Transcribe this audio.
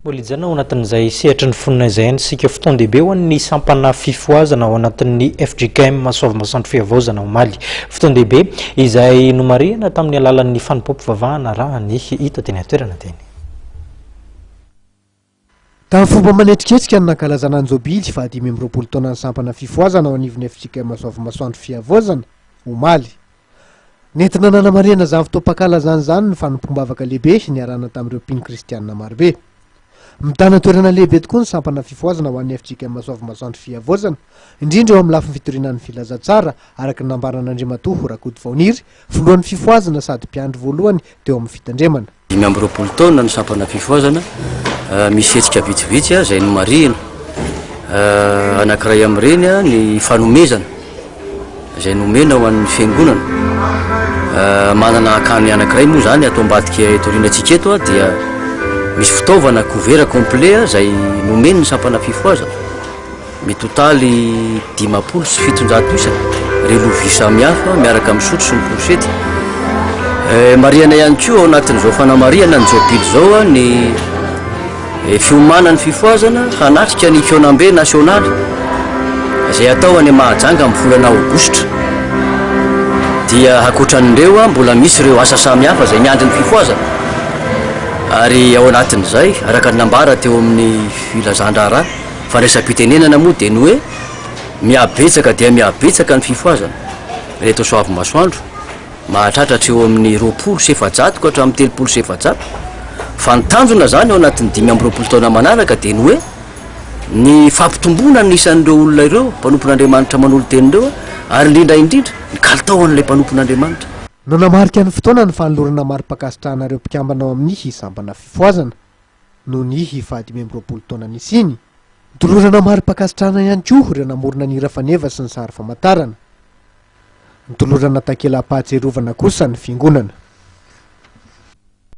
Olizana ao anatin'izay sehatra ny fonina izay sika Fotoan-dehibe ho an'ny sampana fifohazana ao anatin'ny Fjkm Soavimasoandro Fihavaozana omaly. Fotoan-dehibe izay nanamarihana tamin'ny alalan'ny fanompoam-pivavahana raha ny hita teny atoerana teny. Tamin'ny fomba manetriketrika ny nankalazana anjobily fa 520 taona ny sampana fifohazana ao anivon'ny Fjkm Soavimasoandro Fihavaozana omaly. Nentina nanamarihana izany fotoam-pankalazana izany ny fanompoam-bavaka lehibe niarahana tamin'ireo mpino kristianina marobe. Mitana toerana lehibe tokoa ny sampana fifohazana ho an'ny Fjkm Soavimasoandro Fihavaozana, indrindra eo amin'ny lafiny fitorinan'ny filazatsara araka ny nambaran'Andriamatoa Rakoto Vaoniry, filohan'ny fifohazana sady mpiandry voalohany teo amin'ny fitandremana. 520 taona ny sampana fifohazana, misy hetsika vitsivitsy izay nomarihana. Anankiray amin'ireny ny fanomezana izay nomena ho an'ny fiangonana. Manana akany anankiray moa zany atao ambadika itorinantsika eto dia misy fitaovana couvert complet izay nomeny ny sampana fifohazana. Mitotaly 507 isana, ireo lovia samihafa miaraka amin'ny sotro sy ny forsety. Marihana ihany koa ao anatin'izao fanamarihana n'izao pily izao ny fiomanan'ny fifohazana hanatrika ny fionam-be nasionaly izay atao any Mahajanga amin'ny volana aogositra. Dia ankoatran'ireo mbola misy ireo asa samihafa izay miandry ny fifohazana. Ary ao anatin'izay araka ny nambara teo amin'ny filazandra Araka fa resam-pitenenana moa dia ny hoe miabetsaka dia miabetsaka ny fifohazana. Reto Soavimasoandro mahatratratra eo amin'ny 20 ka hatramin'ny 30 fa ny tanjona zany ao anatin'ny 520 taona manaraka dia ny hoe ny fampitomboana nisan'ireo olona ireo mpanompon'Andriamanitra manolo tenin'ireo ary indrindra ny kalitaon'ilay mpanompon'Andriamanitra. Nanamarika ny fotoana ny fanolorana mari-pakasitrahana ireo mpikambana ao amin'ny sampana fifohazana no ny 520 taona nisy. Nitolorana mari-pakasitrahana ihany koa ireo namorona ny hira faneva sy ny sary famantarana. Nitolorana takela-pahatserovana kosa ny fiangonana.